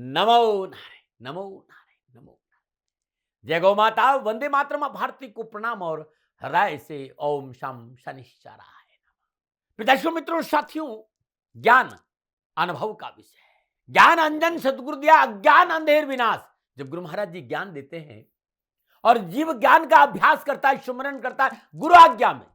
नमो नारायण, नमो नारायण, नमो नारायण। जय गौ माता, वंदे मातरम। भारती को प्रणाम और हृदय से ओम शम शनिश्चराय नमः। पिताश्री, मित्रों, साथियों, ज्ञान अनुभव का विषय है। ज्ञान अंजन सदगुरु दिया, अज्ञान अंधेर विनाश। जब गुरु महाराज जी ज्ञान देते हैं और जीव ज्ञान का अभ्यास करता है, सुमरन करता है गुरु आज्ञा में,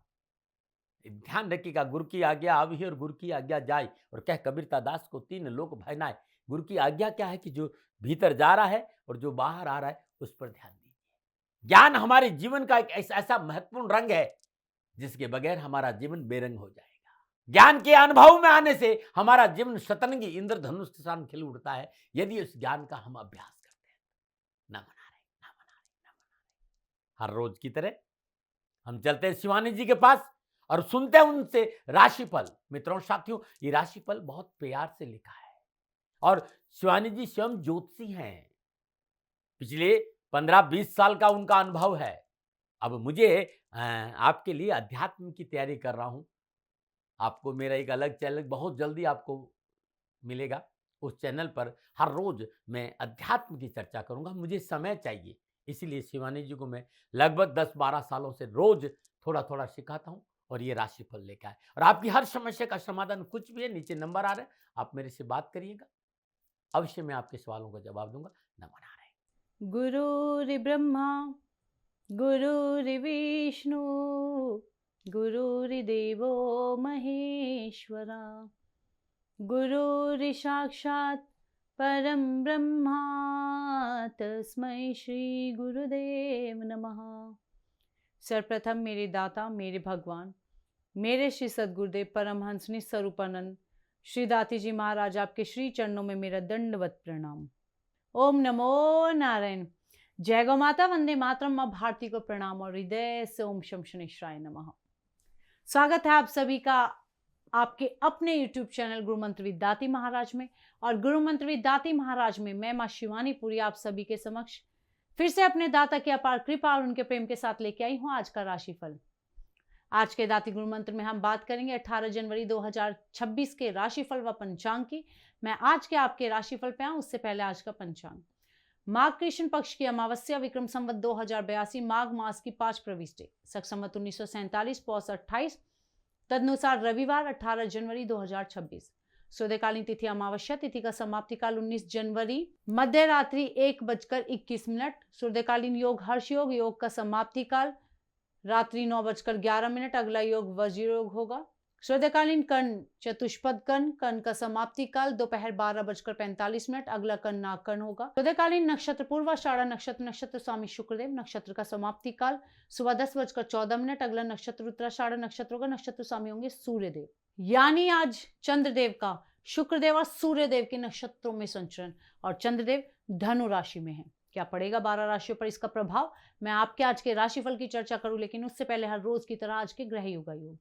ध्यान रखिएगा, गुरु की आज्ञा आवी और गुरु की आज्ञा जाए। और कह कबीरता दास को, तीन लोक भय नाय। गुरु की आज्ञा क्या है कि जो भीतर जा रहा है और जो बाहर आ रहा है उस पर ध्यान दीजिए। ज्ञान हमारे जीवन का एक ऐसा महत्वपूर्ण रंग है जिसके बगैर हमारा जीवन बेरंग हो जाएगा। ज्ञान के अनुभव में आने से हमारा जीवन शतरंगी इंद्रधनुष के साथ खिल उठता है, यदि उस ज्ञान का हम अभ्यास करते हैं। न मना रहे, न मना रहे, न मना रहे। हर रोज की तरह हम चलते हैं शिवानी जी के पास और सुनते हैं उनसे राशिफल। मित्रों, साथियों, ये राशिफल बहुत प्यार से लिखा है और शिवानी जी स्वयं ज्योतिषी हैं। पिछले 15-20 साल का उनका अनुभव है। अब मुझे आपके लिए अध्यात्म की तैयारी कर रहा हूं। आपको मेरा एक अलग चैनल बहुत जल्दी आपको मिलेगा। उस चैनल पर हर रोज मैं अध्यात्म की चर्चा करूंगा। मुझे समय चाहिए, इसीलिए शिवानी जी को मैं लगभग 10-12 सालों से रोज थोड़ा थोड़ा सिखाता हूं और ये राशिफल लेकर आए। और आपकी हर समस्या का समाधान कुछ भी है, नीचे नंबर आ रहे हैं, आप मेरे से बात करिएगा, अवश्य मैं आपके सवालों का जवाब दूंगा। नमन आ रहे हैं। गुरुर्ब्रह्मा गुरुर्विष्णु गुरुर्देवो महेश्वरा गुरुर्साक्षात् परम ब्रह्मा तस्मै श्री गुरुदेव नमः। सर्वप्रथम मेरे दाता, मेरे भगवान, मेरे श्री सद्गुरुदेव परमहंस निस्वरूपानंद श्री दाती जी महाराज, आपके श्री चरणों में मेरा दंडवत प्रणाम। ओम नमो नारायण। जय गौ माता, वंदे मातरम। मां भारती को प्रणाम और हृदय से ओम शम शनिश्चराय नमः। स्वागत है आप सभी का आपके अपने YouTube चैनल गुरु मंत्र विद दाती महाराज में। और गुरु मंत्र विद दाती महाराज में मैं मां शिवानी पुरी आप सभी के समक्ष फिर से अपने दाता की अपार कृपा और उनके प्रेम के साथ लेके आई हूं आज का राशिफल। आज के दाती गुरु मंत्र में हम बात करेंगे 18 जनवरी 2026 के राशिफल व पंचांग की। मैं आज के आपके राशिफल पे आऊं उससे पहले आज का पंचांग। माघ कृष्ण पक्ष की अमावस्या विक्रम संवत 2082 माघ मास की 5 प्रविष्टि शक संवत 1947 पौष 28 तदनुसार रविवार 18 जनवरी 2026। सूर्यकालीन तिथि अमावस्या तिथि का समाप्ति काल 19 जनवरी मध्य रात्रि 1:21। सूर्यकालीन योग हर्ष योग, योग का समाप्ति काल रात्रि 9:11। अगला योग वज्र योग होगा। सूर्यकालीन कर्ण चतुष्पद कर्ण, कर्ण का समाप्ति काल दोपहर 12:45। अगला कर्ण नाग कर्ण होगा। सूर्यकालीन नक्षत्र पूर्वाषाढ़ा नक्षत्र, नक्षत्र स्वामी शुक्रदेव, नक्षत्र का समाप्ति काल सुबह 10:14। अगला नक्षत्र उत्तराषाढ़ा नक्षत्र होगा, नक्षत्र स्वामी होंगे सूर्यदेव। यानी आज चंद्रदेव का शुक्रदेव और सूर्यदेव के नक्षत्रों में संचरण और चंद्रदेव धनु राशि में है। क्या पड़ेगा 12 राशियों पर इसका प्रभाव, मैं आपके आज के राशिफल की चर्चा करूं, लेकिन उससे पहले हर रोज की तरह आज के ग्रह युगा योग।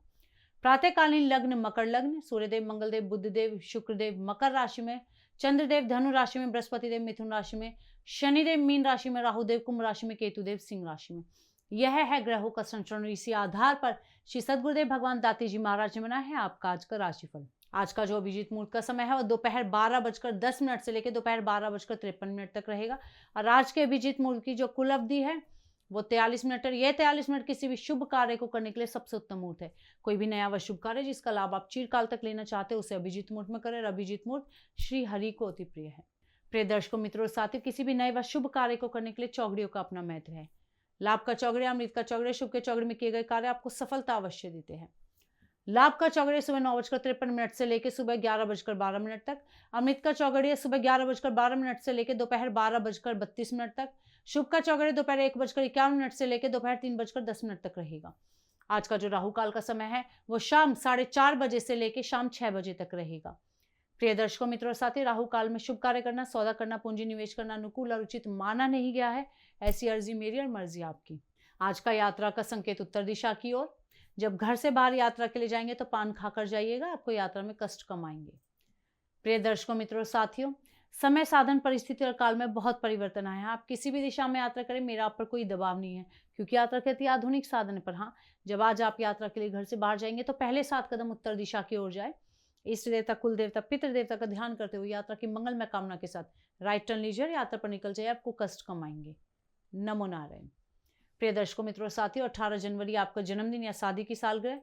प्रातःकालीन लग्न मकर लग्न, सूर्यदेव मंगलदेव बुधदेव शुक्रदेव मकर राशि में, चंद्रदेव धनु राशि में, बृहस्पति देव मिथुन राशि में, शनिदेव मीन राशि में, राहुदेव कुंभ राशि में, केतुदेव सिंह राशि में। यह है ग्रहों का संचरण। इसी आधार पर श्री सद्गुरुदेव भगवान दाती जी महाराज ने बनाया है आपका आज का राशिफल। आज का जो अभिजीत मुहूर्त का समय है वह दोपहर 12:10 से लेकर दोपहर 12:53 तक रहेगा। और आज के अभिजीत मुहूर्त की जो कुल अवधि है वो 43 मिनट है। यह 43 मिनट किसी भी शुभ कार्य को करने के लिए सबसे उत्तम मुहूर्त है। कोई भी नया व शुभ कार्य जिसका लाभ आप चिरकाल तक लेना चाहते हो उसे अभिजीत मुहूर्त में करें। अभिजीत मुहूर्त श्री हरि को अति प्रिय है। प्रिय दर्शकों, मित्रों, साथियों, किसी भी नए व शुभ कार्य को करने के लिए चौगड़ियों का अपना महत्व है। लाभ का चौगड़िया, अमृत का चौगड़िया, शुभ के चौगड़े में किए गए कार्य आपको सफलता अवश्य देते हैं। लाभ का चौगड़िया सुबह 9:53 से लेकर सुबह 11:12 तक। अमृत का चौगड़िया सुबह 11:12 से लेकर दोपहर 12:32 तक। शुभ का चौगड़िया दोपहर 1:51 से लेकर दोपहर 3:10 तक रहेगा। आज का जो राहु काल का समय है वो शाम 4:30 बजे से लेकर शाम 6 बजे तक रहेगा। प्रिय दर्शकों, मित्रों और साथी, राहु काल में शुभ कार्य करना, सौदा करना, पूंजी निवेश करना अनुकूल और उचित माना नहीं गया है। ऐसी अर्जी मेरी और मर्जी आपकी। आज का यात्रा का संकेत उत्तर दिशा की ओर। जब घर से बाहर यात्रा के लिए जाएंगे तो पान खाकर जाइएगा, आपको यात्रा में कष्ट कम आएंगे। प्रिय दर्शकों, मित्रों और साथियों, समय, साधन, परिस्थिति और काल में बहुत परिवर्तन आया है। आप किसी भी दिशा में यात्रा करें, मेरा आप पर कोई दबाव नहीं है, क्योंकि यात्रा के अति आधुनिक साधन पर हाँ, जब आज आप यात्रा के लिए घर से बाहर जाएंगे तो पहले 7 कदम उत्तर दिशा की ओर जाए। इष्ट देवता, कुल देवता, पितृ देवता का ध्यान करते हुए यात्रा की मंगलमय कामना के साथ राइट टर्न लीजिए और यात्रा पर निकल जाइए, आपको कष्ट कम आएंगे। नमो नारायण। प्रिय दर्शकों, मित्रों, साथियों, 18 जनवरी आपका जन्मदिन या शादी की सालगिरह।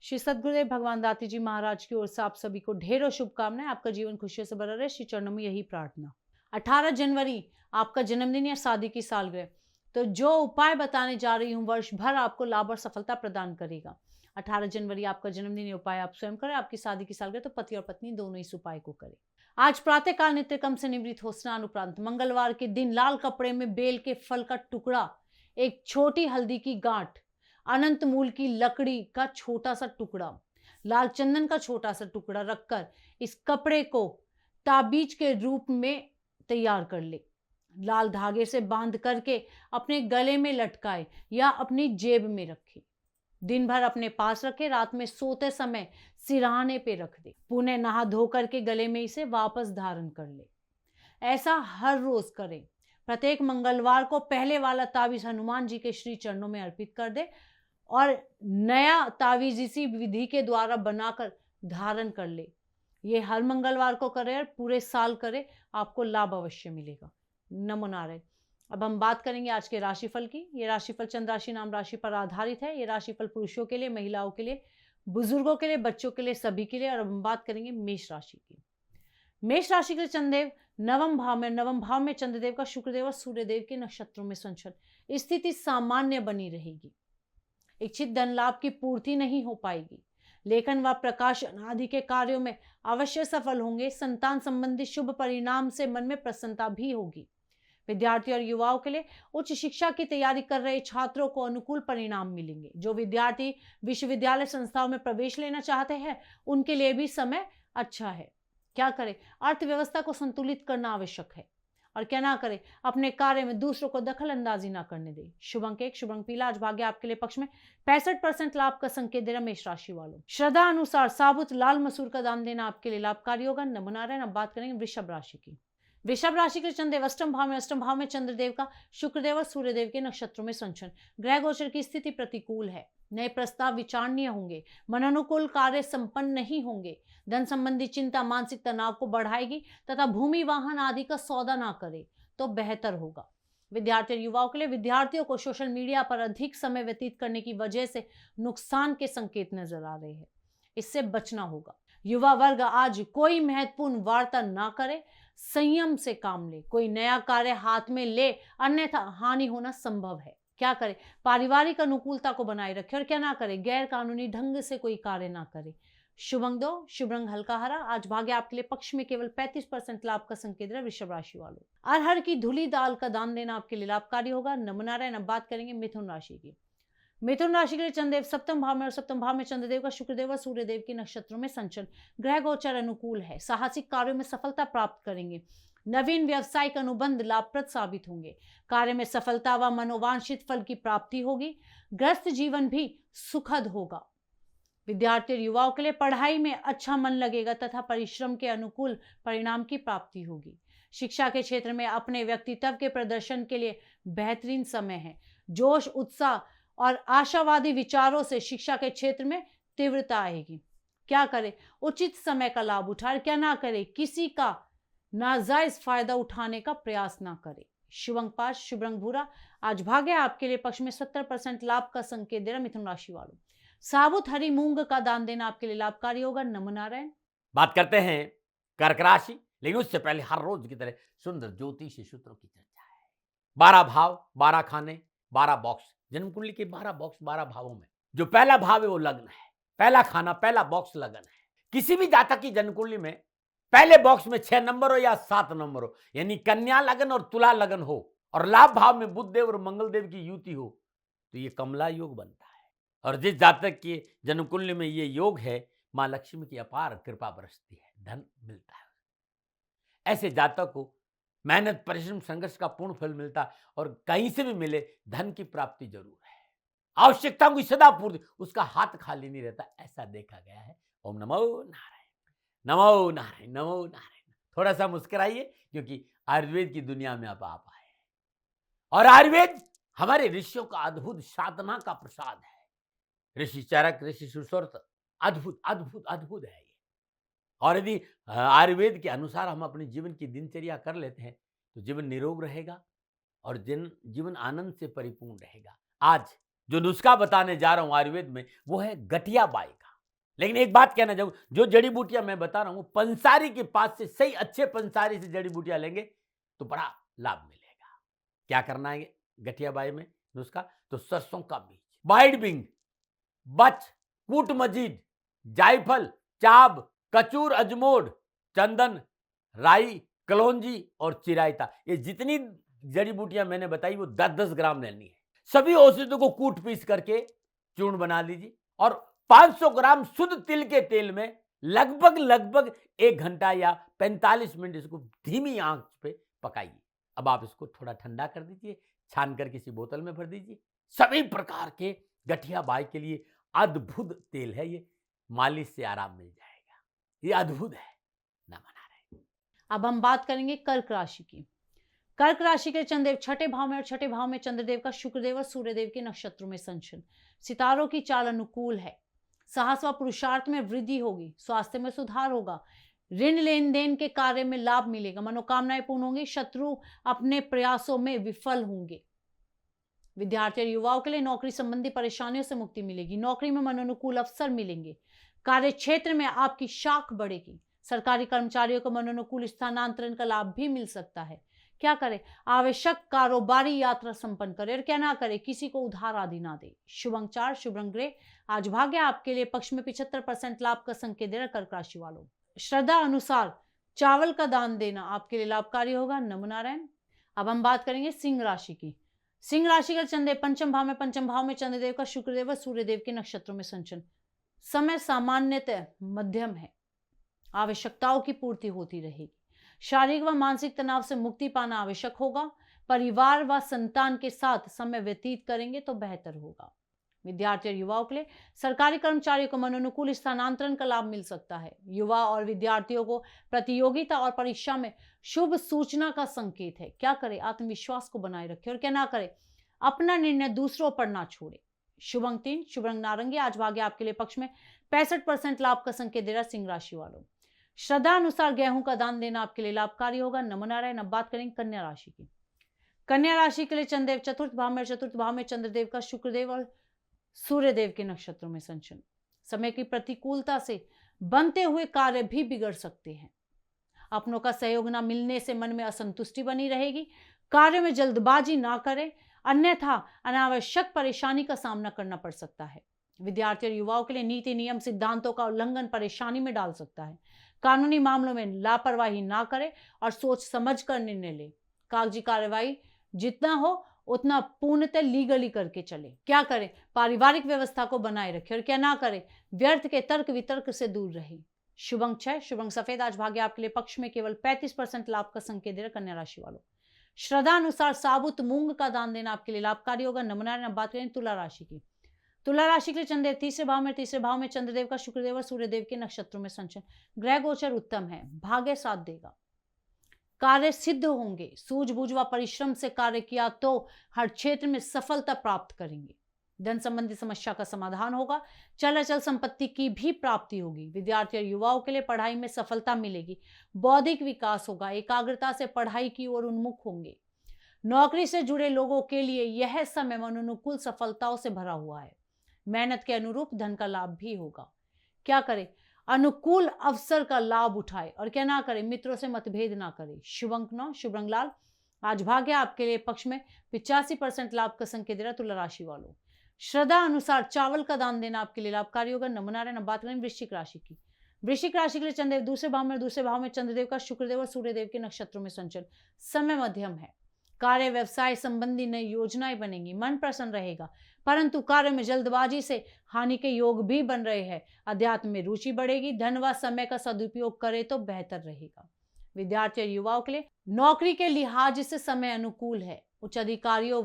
श्री सद्गुरुदेव भगवान दाती जी महाराज की ओर से आप सभी को ढेरों शुभकामनाएं। आपका जीवन खुशियों से भरा रहे, श्री चरणों में यही प्रार्थना। 18 जनवरी आपका जन्मदिन या शादी की सालगिरह, तो जो उपाय बताने जा रही हूँ वर्ष भर आपको लाभ और सफलता प्रदान करेगा। 18 जनवरी आपका जन्मदिन, ये उपाय आप स्वयं करें। आपकी शादी की सालगिरह तो पति और पत्नी दोनों इस उपाय को करें। आज प्रातःकाल नित्य क्रम से निवृत्त हो स्नान उपरांत मंगलवार के दिन लाल कपड़े में बेल के फल का टुकड़ा, एक छोटी हल्दी की गांठ, अनंत मूल की लकड़ी का छोटा सा टुकड़ा, लाल चंदन का छोटा सा टुकड़ा रखकर इस कपड़े को ताबीज के रूप में तैयार कर ले। लाल धागे से बांध करके अपने गले में लटकाए या अपनी जेब में रखे। दिन भर अपने पास रखे, रात में सोते समय सिरहाने पे रख दे। पुनः नहा धो करके गले में इसे वापस धारण कर ले। ऐसा हर रोज करें। प्रत्येक मंगलवार को पहले वाला तावीज हनुमान जी के श्री चरणों में अर्पित कर दे और नया तावीज इसी विधि के द्वारा बनाकर धारण कर ले। ये हर मंगलवार को करें और पूरे साल करें, आपको लाभ अवश्य मिलेगा। नमो नारायण। अब हम बात करेंगे आज के राशिफल की। ये राशिफल चंद्र राशि नाम राशि पर आधारित है। ये राशिफल पुरुषों के लिए, महिलाओं के लिए, बुजुर्गों के लिए, बच्चों के लिए, सभी के लिए। और अब हम बात करेंगे मेष राशि की। मेष राशि के चंद्रदेव नवम भाव में चंद्रदेव का शुक्रदेव और सूर्यदेव के नक्षत्रों में संचरण। स्थिति सामान्य बनी रहेगी। इच्छित धन लाभ की पूर्ति नहीं हो पाएगी। लेखन व प्रकाशन आदि के कार्यों में अवश्य सफल होंगे। संतान संबंधी शुभ परिणाम से मन में प्रसन्नता भी होगी। विद्यार्थी और युवाओं के लिए, उच्च शिक्षा की तैयारी कर रहे छात्रों को अनुकूल परिणाम मिलेंगे। जो विद्यार्थी विश्वविद्यालय संस्थाओं में प्रवेश लेना चाहते हैं, उनके लिए भी समय अच्छा है। क्या करें? अर्थव्यवस्था को संतुलित करना आवश्यक है। और क्या ना करें? अपने कार्य में दूसरों को दखल अंदाजी ना करने दें। शुभ अंक 1, शुभ अंक पीला। आज भाग्य आपके लिए पक्ष में 65% लाभ का संकेत दे रहा मेष राशि वालों। श्रद्धा अनुसार साबुत लाल मसूर का दान देना आपके लिए लाभकारी होगा। नमो नारायण। अब बात करेंगे वृषभ राशि की। वृषभ राशि के चंद्रदेव अष्टम भाव में चंद्रदेव का शुक्रदेव और सूर्यदेव के नक्षत्रों में संचरण। ग्रह गोचर की स्थिति प्रतिकूल है। नए प्रस्ताव विचारणीय होंगे। मनोनुकूल कार्य संपन्न नहीं होंगे। धन संबंधी चिंता मानसिक तनाव को बढ़ाएगी तथा भूमि वाहन आदि का सौदा ना करे तो बेहतर होगा। विद्यार्थी और युवाओं के लिए, विद्यार्थियों को सोशल मीडिया पर अधिक समय व्यतीत करने की वजह से नुकसान के संकेत नजर आ रहे हैं। इससे बचना होगा। युवा वर्ग आज कोई महत्वपूर्ण वार्ता ना करे, संयम से काम ले। कोई नया कार्य हाथ में ले, अन्यथा हानि होना संभव है। क्या करे? पारिवारिक अनुकूलता को बनाए रखे। और क्या ना करे? गैर कानूनी ढंग से कोई कार्य ना करे। शुभ अंक 2, शुभ रंग हल्का हरा। आज भाग्य आपके लिए पक्ष में केवल 35% लाभ का संकेत है वृषभ राशि वालों। अरहर की धुली दाल का दान देना आपके लिए लाभकारी होगा। नमो नारायण। अब बात करेंगे मिथुन राशि की। मिथुन राशि के लिए चंद्रदेव सप्तम भाव में, और सप्तम भाव में चंद्रदेव का शुक्रदेव और सूर्यदेव के नक्षत्रों में संचरण। ग्रह गोचर अनुकूल है। साहसिक कार्यों में सफलता प्राप्त करेंगे। नवीन व्यवसायिक अनुबंध लाभप्रद साबित होंगे। कार्य में सफलता व मनोवांछित फल की प्राप्ति होगी। ग्रस्त जीवन भी सुखद होगा। विद्यार्थी और युवाओं के लिए पढ़ाई में अच्छा मन लगेगा तथा परिश्रम के अनुकूल परिणाम की प्राप्ति होगी। शिक्षा के क्षेत्र में अपने व्यक्तित्व के प्रदर्शन के लिए बेहतरीन समय है। जोश, उत्साह और आशावादी विचारों से शिक्षा के क्षेत्र में तीव्रता आएगी। क्या करे? उचित समय का लाभ उठाए। क्या ना करे? किसी का नाजायज फायदा उठाने का प्रयास ना करे। शुभ अंक 5, शुभ रंग भूरा। आज भाग्य आपके लिए पक्ष में 70% लाभ का संकेत दे रहा मिथुन राशि वालों। साबुत हरी मूंग का दान देना आपके लिए लाभकारी होगा। नमो नारायण। बात करते हैं कर्क राशि, लेकिन उससे पहले हर रोज की तरह सुंदर ज्योतिषी सूत्रों की चर्चा है। 12 भाव, 12 खाने, 12 बॉक्स। जन्म कुंडली के 12 बॉक्स 12 भावों में जो पहला भाव है वो लग्न है। पहला खाना, पहला बॉक्स लगन है। किसी भी जातक की जन्म कुंडली में पहले बॉक्स में 6 नंबर हो या 7 नंबर हो, यानी कन्या लगन और तुला लगन हो, और लाभ भाव में बुध देव और मंगल देव की युति हो, तो ये कमला योग बनता है। और जिस जातक की जन्म कुंडली में ये योग है, मां लक्ष्मी की अपार कृपा बरसती है, धन मिलता है। ऐसे जातक को मेहनत, परिश्रम, संघर्ष का पूर्ण फल मिलता है, और कहीं से भी मिले धन की प्राप्ति जरूर है। आवश्यकताओं की सदा पूर्ति, उसका हाथ खाली नहीं रहता, ऐसा देखा गया है। ओम नमो नारायण, नमो नारायण, नमो नारायण। थोड़ा सा मुस्कुराइए, क्योंकि आयुर्वेद की दुनिया में अब आप आए, और आयुर्वेद हमारे ऋषियों का अद्भुत साधना का प्रसाद है। ऋषि चरक, ऋषि सुश्रुत, अद्भुत अद्भुत अद्भुत है ये। और यदि आयुर्वेद के अनुसार हम अपने जीवन की दिनचर्या कर लेते हैं तो जीवन निरोग रहेगा और जीवन आनंद से परिपूर्ण रहेगा। आज जो नुस्खा बताने जा रहा हूं आयुर्वेद में वो है गठिया बाई का। लेकिन एक बात कहना चाहूँ, जो जड़ी बूटियां मैं बता रहा हूं पंसारी के पास से सही अच्छे पंसारी से जड़ी बूटियां लेंगे तो बड़ा लाभ मिलेगा। क्या करना है गठिया बाई में नुस्खा? तो सरसों का बीज, बाइड बिंग, बच, कूट मजीद, जायफल, चाब, कचूर, अजमोड, चंदन, राई, कलौंजी और चिरायता, ये जितनी जड़ी बूटियां मैंने बताई वो 10-10 ग्राम लेनी है। सभी औषधियों को कूट पीस करके चूर्ण बना लीजिए और 500 ग्राम शुद्ध तिल के तेल में लगभग 1 घंटा या 45 मिनट इसको धीमी आंच पे पकाइए। अब आप इसको थोड़ा ठंडा कर दीजिए, छान कर किसी बोतल में भर दीजिए। सभी प्रकार के गठिया बाई के लिए अद्भुत तेल है ये, मालिश से आराम मिल जाएगा, ये अद्भुत है। नमन नारायण। अब हम बात करेंगे कर्क राशि की। कर्क राशि के चंद्रदेव छठे भाव में और छठे भाव में चंद्रदेव का शुक्रदेव और सूर्यदेव के नक्षत्रों में संचरण। सितारों की चाल अनुकूल है, साहस व पुरुषार्थ में वृद्धि होगी, स्वास्थ्य में सुधार होगा, ऋण लेन देन के कार्य में लाभ मिलेगा, मनोकामनाएं पूर्ण होंगी, शत्रु अपने प्रयासों में विफल होंगे। विद्यार्थी और युवाओं के लिए नौकरी संबंधी परेशानियों से मुक्ति मिलेगी, नौकरी में मनोनुकूल अवसर मिलेंगे, कार्य क्षेत्र में आपकी शाख बढ़ेगी, सरकारी कर्मचारियों को मनोनुकूल स्थानांतरण का लाभ भी मिल सकता है। क्या करें? आवश्यक कारोबारी यात्रा संपन्न करें और क्या ना करें, किसी को उधार आदि ना दे। शुभ अंक 4, शुभ रंग ग्रे। आज भाग्य आपके लिए पक्ष में 75% लाभ का संकेत दे रहा कर्क राशि वालों। श्रद्धा अनुसार चावल का दान देना आपके लिए लाभकारी होगा। नमो नारायण। अब हम बात करेंगे सिंह राशि की। सिंह राशि का चंद्रदेव पंचम भाव में चंद्रदेव का शुक्रदेव और सूर्यदेव के नक्षत्रों में संचरण। समय सामान्यतः मध्यम है, आवश्यकताओं की पूर्ति होती रहेगी, शारीरिक व मानसिक तनाव से मुक्ति पाना आवश्यक होगा, परिवार व संतान के साथ समय व्यतीत करेंगे तो बेहतर होगा। विद्यार्थी और युवाओं के लिए सरकारी कर्मचारियों को मनोनुकूल स्थानांतरण का लाभ मिल सकता है। युवा और विद्यार्थियों को प्रतियोगिता और परीक्षा में शुभ सूचना का संकेत है। क्या करें? आत्मविश्वास को बनाए रखें और क्या ना करें, अपना निर्णय दूसरों पर ना छोड़े। शुभ अंक 3, शुभ रंग नारंगी। आज भाग्य आपके लिए पक्ष में 65% लाभ का संकेत दे रहा सिंह राशि वालों। श्रद्धा अनुसार गेहूं का दान देना आपके लिए लाभकारी होगा। नमो नारायण। अब बात करेंगे कन्या राशि की। कन्या राशि के लिए चंद्रदेव चतुर्थ भाव में चंद्रदेव का शुक्रदेव और सूर्यदेव के नक्षत्रों में संचरण। समय की प्रतिकूलता से बनते हुए कार्य भी बिगड़ सकते हैं। अपनों का सहयोग न मिलने से मन में असंतुष्टि बनी रहेगी। कार्य में जल्दबाजी ना करें, अन्यथा अनावश्यक परेशानी का सामना करना पड़ सकता है। विद्यार्थी और युवाओं के लिए नीति नियम सिद्धांतों का उल्लंघन परेशानी में डाल सकता है। कानूनी मामलों में लापरवाही ना करें और सोच समझ कर निर्णय लें। कागजी कार्यवाही जितना हो उतना पूर्णतः लीगली करके चले। क्या करें? पारिवारिक व्यवस्था को बनाए रखें और क्या ना करें, व्यर्थ के तर्क वितर्क से दूर रहे। शुभ अंक 6, शुभ अंक सफेद। आज भाग्य आपके लिए पक्ष में केवल 35% लाभ का संकेत दे रहा कन्या राशि वालों। श्रद्धा अनुसार साबुत मूंग का दान देना आपके लिए लाभकारी होगा। नमो नारायण। अब बात करें तुला राशि की। तुला राशि के लिए चंद्रदेव तीसरे भाव में चंद्रदेव का शुक्रदेव और सूर्यदेव के नक्षत्रों में संचरण। ग्रह गोचर उत्तम है, भाग्य साथ देगा, कार्य सिद्ध होंगे। सूझबूझ व परिश्रम से कार्य किया तो हर क्षेत्र में सफलता प्राप्त करेंगे। धन संबंधी समस्या का समाधान होगा। चल अचल संपत्ति की भी प्राप्ति होगी। विद्यार्थी और युवाओं के लिए पढ़ाई में सफलता मिलेगी। बौद्धिक विकास होगा, एकाग्रता से पढ़ाई की ओर उन्मुख होंगे। नौकरी से जुड़े लोगों के लिए यह समय मनोनुकूल सफलताओं से भरा हुआ है। मेहनत के अनुरूप धन का लाभ भी होगा। क्या करें? अनुकूल अवसर का लाभ उठाए और क्या ना करें, मित्रों से मतभेद ना करें। शुभ अंक 9, शुभ रंग लाल। आज भाग्य आपके लिए पक्ष में 85% लाभ का संकेत दे रहा तुला राशि वालों। श्रद्धा अनुसार चावल का दान देना आपके लिए लाभकारी होगा। नमो नारायण। अब बात करें वृश्चिक राशि की। वृश्चिक राशि के लिए चंद्रदेव दूसरे भाव में चंद्रदेव का शुक्रदेव और सूर्यदेव के नक्षत्रों में संचरण। समय मध्यम है, कार्य व्यवसाय संबंधी नई योजनाएं बनेंगी, मन प्रसन्न रहेगा, परंतु कार्य में जल्दबाजी से हानि के योग भी बन रहे हैं। अध्यात्म में रुचि बढ़ेगी। धन व समय का सदुपयोग करे तो बेहतर रहेगा। विद्यार्थी और युवाओं के लिए नौकरी के लिहाज से समय अनुकूल है। उच्च अधिकारियों,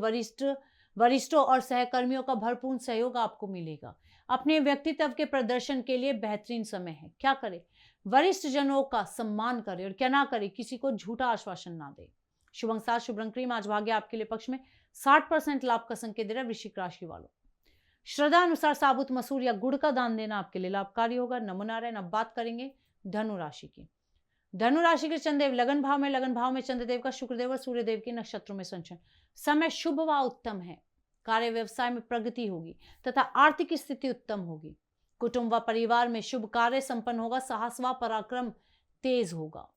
वरिष्ठों और सहकर्मियों का भरपूर सहयोग आपको मिलेगा। अपने व्यक्तित्व के प्रदर्शन के लिए बेहतरीन समय है। क्या करें? वरिष्ठ जनों का सम्मान करें और क्या ना करें, किसी को झूठा आश्वासन ना दे। शुभ अंक 7, शुभ रंग क्रीम। आज भाग्य आपके लिए पक्ष में 60% लाभ का संकेत दे रहा है वृश्चिक राशि वालों। श्रद्धा अनुसार साबुत मसूर या गुड़ का दान देना आपके लिए लाभकारी होगा। नमो नारायण। अब बात करेंगे धनु राशि की। धनु राशि के चंद्रदेव लगन भाव में चंद्रदेव का शुक्रदेव और सूर्यदेव के नक्षत्रों में संचरण। समय शुभ व उत्तम है। कार्य व्यवसाय में प्रगति होगी तथा आर्थिक स्थिति उत्तम होगी। कुटुंब व परिवार में शुभ कार्य संपन्न होगा। साहस व पराक्रम तेज होगा।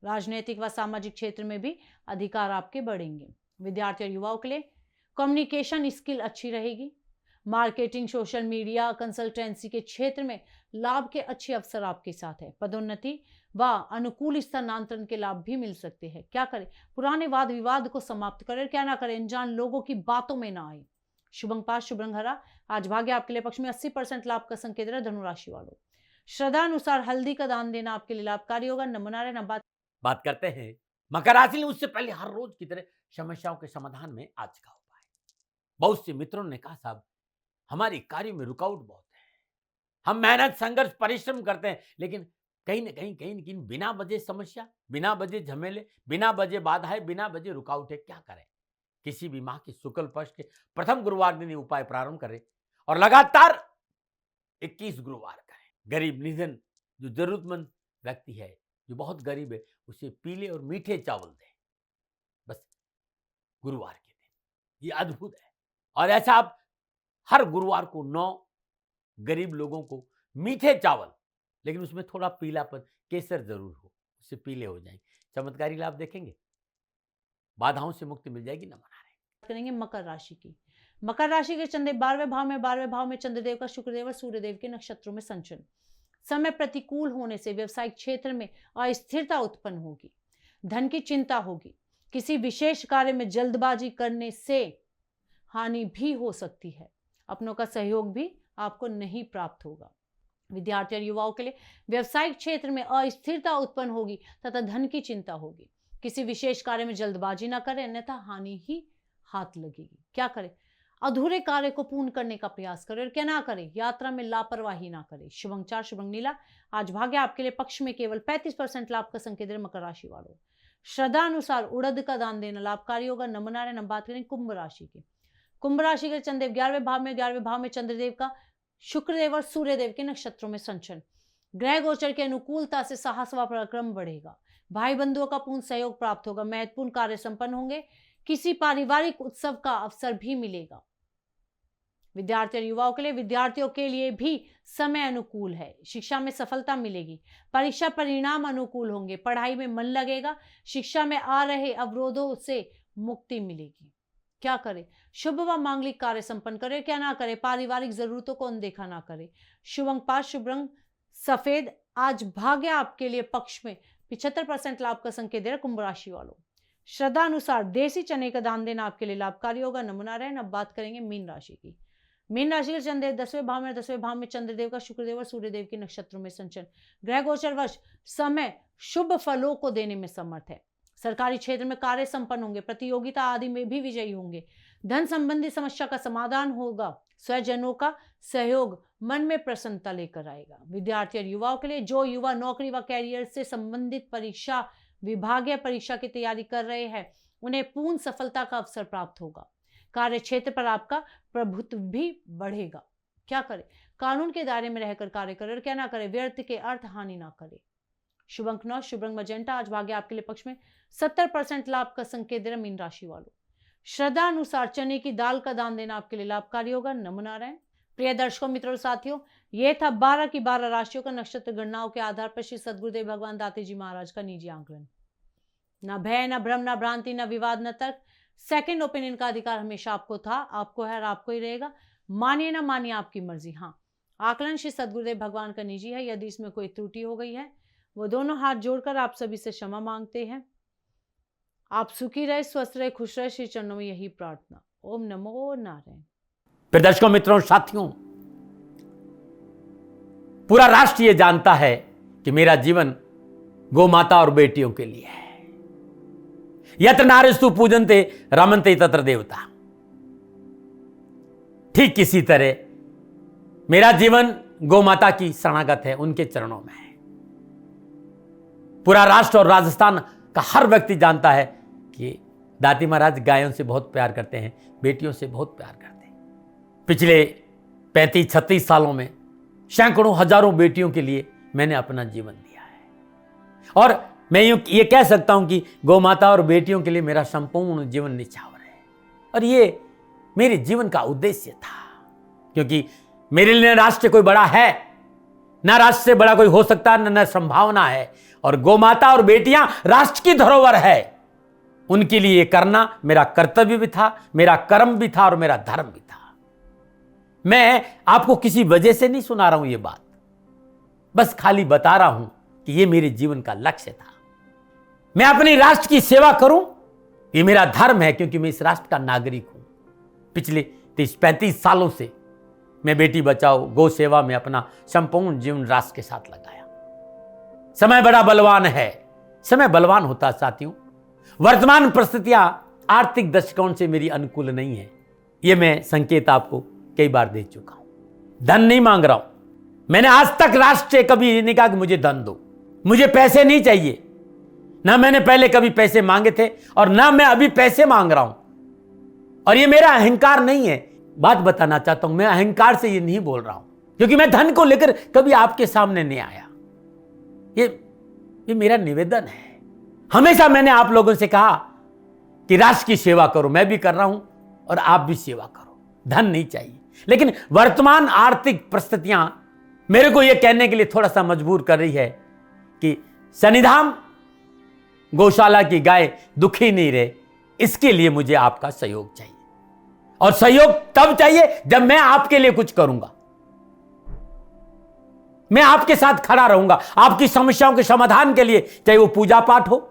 राजनीतिक व सामाजिक क्षेत्र में भी अधिकार आपके बढ़ेंगे। विद्यार्थी और युवाओं के लिए कम्युनिकेशन स्किल अच्छी रहेगी। मार्केटिंग, सोशल मीडिया, कंसल्टेंसी के क्षेत्र में लाभ के अच्छे अवसर आपके साथ है। पदोन्नति व अनुकूल स्थानांतरण के लाभ भी मिल सकते हैं। क्या करें? पुराने वाद विवाद को समाप्त करें। क्या ना करें? अनजान लोगों की बातों में ना आए। शुभंग पास शुभंग हरा। आज भाग्य आपके लिए पक्ष में 80% लाभ का संकेत है। धनु राशि वालों, श्रद्धा अनुसार हल्दी का दान देना आपके लिए लाभकारी होगा। न मना रहे न बात करते हैं मकर राशि। उससे पहले हर रोज की तरह समस्याओं के समाधान में आज का उपाय। बहुत से मित्रों ने कहा, साहब हमारी कार्य में रुकावट बहुत है, हम मेहनत, संघर्ष, परिश्रम करते हैं, लेकिन कहीं न कहीं बिना वजह समस्या, बिना वजह झमेले, बिना वजह बाधाएं, बिना वजह रुकावटें। क्या करें? किसी भी माह की शुक्ल पक्ष के प्रथम गुरुवार दिन उपाय प्रारंभ करें और लगातार 21 गुरुवार करें। गरीब निधन, जो जरूरतमंद व्यक्ति है, जो बहुत गरीब है, उसे पीले और मीठे चावल दें, बस गुरुवार के दिन। ये अद्भुत है। और ऐसा आप हर गुरुवार को 9 गरीब लोगों को मीठे चावल, लेकिन उसमें थोड़ा पीलापन, केसर जरूर हो, उससे पीले हो जाएंगे। चमत्कारी लाभ देखेंगे, बाधाओं से मुक्ति मिल जाएगी। न मना रहे। करेंगे मकर राशि की। मकर राशि के चंद्रदेव 12वें भाव में चंद्रदेव का शुक्रदेव और सूर्यदेव के नक्षत्रों में संचरण। समय प्रतिकूल होने से व्यवसायिक क्षेत्र में अस्थिरता उत्पन्न होगी। धन की चिंता होगी। किसी विशेष कार्य में जल्दबाजी करने से हानि भी हो सकती है। अपनों का सहयोग भी आपको नहीं प्राप्त होगा। विद्यार्थी और युवाओं के लिए व्यवसायिक क्षेत्र में अस्थिरता उत्पन्न होगी तथा धन की चिंता होगी। किसी विशेष कार्य में जल्दबाजी ना करें, अन्यथा हानि ही हाथ लगेगी। क्या करें? अधूरे कार्य को पूर्ण करने का प्रयास करें और क्या ना करें? यात्रा में लापरवाही ना करें। शुभंग 4 शुभंग नीला। आज भाग्य आपके लिए पक्ष में केवल 35% लाभ का संकेत है। मकर राशि वालों, श्रद्धा अनुसार उड़द का दान देना लाभकारी होगा। न मना रहे। न बात करें कुंभ राशि की। कुंभ राशि के चंद्रदेव 11वें भाव में चंद्रदेव का शुक्रदेव और सूर्यदेव के नक्षत्रों में संचरण। ग्रह गोचर की अनुकूलता से साहस व पराक्रम बढ़ेगा। भाई बंधुओं का पूर्ण सहयोग प्राप्त होगा। महत्वपूर्ण कार्य संपन्न होंगे। किसी पारिवारिक उत्सव का अवसर भी मिलेगा। विद्यार्थी और युवाओं के लिए, विद्यार्थियों के लिए भी समय अनुकूल है। शिक्षा में सफलता मिलेगी। परीक्षा परिणाम अनुकूल होंगे। पढ़ाई में मन लगेगा। शिक्षा में आ रहे अवरोधों से मुक्ति मिलेगी। क्या करें? शुभ व मांगलिक कार्य संपन्न करें। क्या ना करें? पारिवारिक जरूरतों को अनदेखा ना करें। शुभंग 5 शुभ रंग सफेद। आज भाग्य आपके लिए पक्ष में 75% लाभ का संकेत दे रहा। कुंभ राशि वालों, श्रद्धा अनुसार देसी चने का दान देना आपके लिए लाभकारी होगा। नमूना रहे। अब बात करेंगे मीन राशि की। मीन राशि के चंद्रदेव 10वें भाव में चंद्रदेव का शुक्रदेव और सूर्यदेव के नक्षत्रों में संचरण। ग्रह गोचर वश समय शुभ फलों को देने में समर्थ है। सरकारी क्षेत्र में कार्य संपन्न होंगे। प्रतियोगिता आदि में भी विजयी होंगे। धन संबंधी समस्या का समाधान होगा। स्वजनों का सहयोग मन में प्रसन्नता लेकर आएगा। विद्यार्थी और युवाओं के लिए, जो युवा नौकरी व कैरियर से संबंधित परीक्षा, विभागीय परीक्षा की तैयारी कर रहे हैं, उन्हें पूर्ण सफलता का अवसर प्राप्त होगा। कार्य क्षेत्र पर आपका प्रभुत्व भी बढ़ेगा। क्या करें? कानून के दायरे में रहकर कार्य करें और क्या ना करें? व्यर्थ के अर्थ हानि ना करें। शुभ अंक 9 शुभ रंग मजेंटा। आज भाग्य आपके लिए पक्ष में 70% लाभ का संकेत दे रहा। मीन राशि वालों, श्रद्धा अनुसार चने की दाल का दान देना आपके लिए लाभकारी होगा। नमना रहे। प्रिय दर्शकों, मित्रों और साथियों, ये था 12 की 12 राशियों का नक्षत्र गणनाओं के आधार पर श्री सद्गुरुदेव भगवान दाते जी महाराज का निजी आंकलन। न भय, न भ्रम, न भ्रांति, न विवाद, न तर्क। सेकंड ओपिनियन का अधिकार हमेशा आपको था, आपको है और आपको ही रहेगा। मानिए ना मानिए, आपकी मर्जी। हाँ, आकलन श्री सद्गुरुदेव भगवान का निजी है। यदि इसमें कोई त्रुटि हो गई है, वो दोनों हाथ जोड़कर आप सभी से क्षमा मांगते हैं। आप सुखी रहे, स्वस्थ रहे, खुश रहे, श्री चरणों में यही प्रार्थना। ओम नमो नारायण। फिर दर्शकों, मित्रों, साथियों, पूरा राष्ट्र ये जानता है कि मेरा जीवन गौ माता और बेटियों के लिए है। यत्र नारीस्तु पूजन्ते रमन्ते तत्र देवता। ठीक किसी तरह मेरा जीवन गौ माता की शरणागत है, उनके चरणों में है। पूरा राष्ट्र और राजस्थान का हर व्यक्ति जानता है कि दाती महाराज गायों से बहुत प्यार करते हैं, बेटियों से बहुत प्यार करते हैं। पिछले 35-36 सालों में सैकड़ों हजारों बेटियों के लिए मैंने अपना जीवन दिया है। और मैं ये कह सकता हूं कि गौ माता और बेटियों के लिए मेरा संपूर्ण जीवन निछावर है। और ये मेरे जीवन का उद्देश्य था, क्योंकि मेरे लिए राष्ट्र कोई बड़ा है, ना राष्ट्र से बड़ा कोई हो सकता, न संभावना है। और गौ माता और बेटियां राष्ट्र की धरोहर है। उनके लिए ये करना मेरा कर्तव्य भी था, मेरा कर्म भी था और मेरा धर्म भी था। मैं आपको किसी वजह से नहीं सुना रहा हूं ये बात, बस खाली बता रहा हूं कि ये मेरे जीवन का लक्ष्य था। मैं अपने राष्ट्र की सेवा करूं, ये मेरा धर्म है, क्योंकि मैं इस राष्ट्र का नागरिक हूं। पिछले 30-35 सालों से मैं बेटी बचाओ, गौ सेवा में अपना संपूर्ण जीवन राष्ट्र के साथ लगाया। समय बड़ा बलवान है, समय बलवान होता साथियों। वर्तमान परिस्थितियां आर्थिक दृष्टिकोण से मेरी अनुकूल नहीं है, यह मैं संकेत आपको कई बार दे चुका हूं। धन नहीं मांग रहा हूं। मैंने आज तक राष्ट्र से कभी नहीं कहा कि मुझे धन दो, मुझे पैसे नहीं चाहिए। ना मैंने पहले कभी पैसे मांगे थे और ना मैं अभी पैसे मांग रहा हूं। और ये मेरा अहंकार नहीं है। बात बताना चाहता हूं, मैं अहंकार से ये नहीं बोल रहा हूं, क्योंकि मैं धन को लेकर कभी आपके सामने नहीं आया। ये मेरा निवेदन है। हमेशा मैंने आप लोगों से कहा कि राष्ट्र की सेवा करो, मैं भी कर रहा हूं और आप भी सेवा करो। धन नहीं चाहिए, लेकिन वर्तमान आर्थिक परिस्थितियां मेरे को यह कहने के लिए थोड़ा सा मजबूर कर रही है कि सन्निधाम गौशाला की गाय दुखी नहीं रहे, इसके लिए मुझे आपका सहयोग चाहिए। और सहयोग तब चाहिए जब मैं आपके लिए कुछ करूंगा। मैं आपके साथ खड़ा रहूंगा, आपकी समस्याओं के समाधान के लिए, चाहे वो पूजा पाठ हो,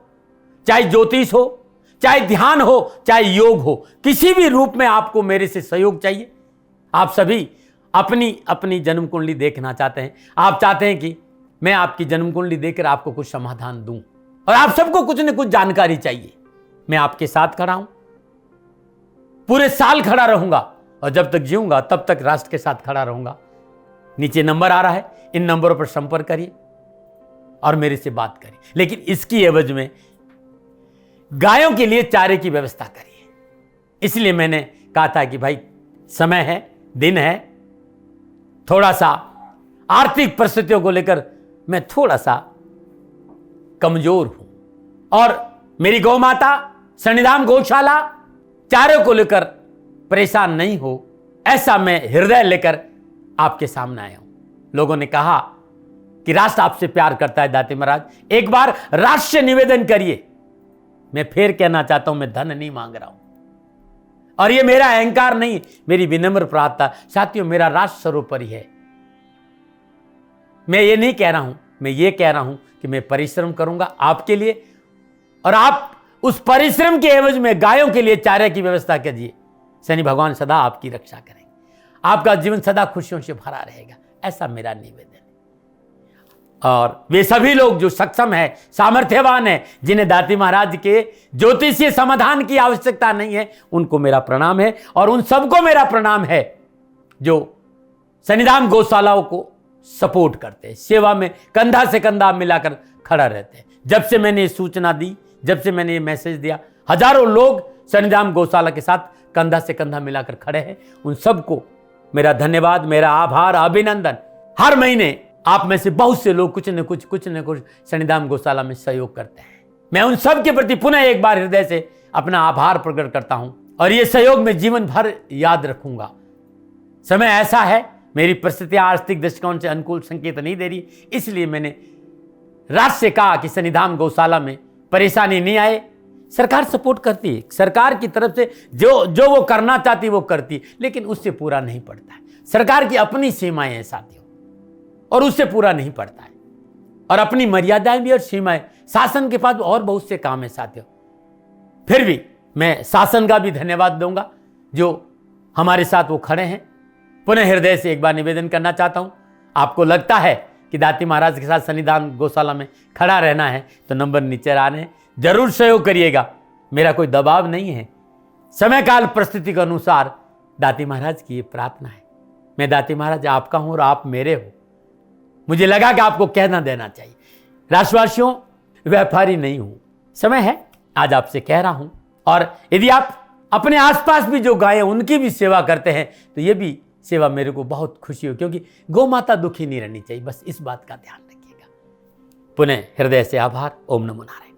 चाहे ज्योतिष हो, चाहे ध्यान हो, चाहे योग हो, किसी भी रूप में आपको मेरे से सहयोग चाहिए। आप सभी अपनी अपनी जन्म कुंडली देखना चाहते हैं। आप चाहते हैं कि मैं आपकी जन्म कुंडली देखकर आपको कुछ समाधान दूं, और आप सबको कुछ न कुछ जानकारी चाहिए। मैं आपके साथ खड़ा हूं, पूरे साल खड़ा रहूंगा, और जब तक जीऊंगा तब तक राष्ट्र के साथ खड़ा रहूंगा। नीचे नंबर आ रहा है, इन नंबरों पर संपर्क करिए और मेरे से बात करिए। लेकिन इसकी एवज में गायों के लिए चारे की व्यवस्था करिए। इसलिए मैंने कहा था कि भाई समय है, दिन है, थोड़ा सा आर्थिक परिस्थितियों को लेकर मैं थोड़ा सा कमजोर हूं, और मेरी गौ माता सन्निधाम गौशाला चारे को लेकर परेशान नहीं हो, ऐसा मैं हृदय लेकर आपके सामने आया हूं। लोगों ने कहा कि राष्ट्र आपसे प्यार करता है दाते महाराज, एक बार राष्ट्र से निवेदन करिए। मैं फिर कहना चाहता हूं, मैं धन नहीं मांग रहा हूं, और ये मेरा अहंकार नहीं, मेरी विनम्र प्रार्थना। साथियों, मेरा राष्ट्र सर्वोपरि है। मैं ये नहीं कह रहा हूं, मैं ये कह रहा हूं कि मैं परिश्रम करूंगा आपके लिए, और आप उस परिश्रम के एवज में गायों के लिए चारे की व्यवस्था कीजिए। शनि भगवान सदा आपकी रक्षा करेंगे, आपका जीवन सदा खुशियों से भरा रहेगा, ऐसा मेरा निवेदन है। और वे सभी लोग जो सक्षम है, सामर्थ्यवान है, जिन्हें दाती महाराज के ज्योतिषीय समाधान की आवश्यकता नहीं है, उनको मेरा प्रणाम है। और उन सबको मेरा प्रणाम है जो सन्निधाम गौशालाओं को सपोर्ट करते हैं, सेवा में कंधा से कंधा मिलाकर खड़ा रहते हैं। जब से मैंने ये सूचना दी, जब से मैंने ये मैसेज दिया, हजारों लोग सन्निधाम गौशाला के साथ कंधा से कंधा मिलाकर खड़े हैं। उन सबको मेरा धन्यवाद, मेरा आभार, अभिनंदन। हर महीने आप में से बहुत से लोग कुछ न कुछ सन्निधाम गौशाला में सहयोग करते हैं। मैं उन सब के प्रति पुनः एक बार हृदय से अपना आभार प्रकट करता हूं, और ये सहयोग मैं जीवन भर याद रखूंगा। समय ऐसा है, मेरी परिस्थितियां आर्थिक दृष्टिकोण से अनुकूल संकेत नहीं दे रही, इसलिए मैंने राष्ट्र से कहा कि सन्निधाम गौशाला में परेशानी नहीं आए। सरकार सपोर्ट करती है, सरकार की तरफ से जो वो करना चाहती वो करती है, लेकिन उससे पूरा नहीं पड़ता है। सरकार की अपनी सीमाएं हैं साथियों, और उससे पूरा नहीं पड़ता है, और अपनी मर्यादाएं भी और सीमाएं। शासन के पास और बहुत से काम है साथियों। फिर भी मैं शासन का भी धन्यवाद दूंगा जो हमारे साथ वो खड़े हैं। पुनः हृदय से एक बार निवेदन करना चाहता हूं, आपको लगता है कि दाती महाराज के साथ सन्निधान गौशाला में खड़ा रहना है तो नंबर नीचे आ रहे हैं, जरूर सहयोग करिएगा। मेरा कोई दबाव नहीं है, समय काल परिस्थिति के अनुसार दाती महाराज की ये प्रार्थना है। मैं दाती महाराज आपका हूं और आप मेरे हो। मुझे लगा कि आपको कहना देना चाहिए। राष्ट्रवासियों, व्यापारी नहीं हूं, समय है आज आपसे कह रहा हूं। और यदि आप अपने आसपास भी जो गाय उनकी भी सेवा करते हैं तो ये भी सेवा मेरे को बहुत खुशी हो, क्योंकि गौ माता दुखी नहीं रहनी चाहिए, बस इस बात का ध्यान रखिएगा। पुनः हृदय से आभार। ओम नमो नारायण।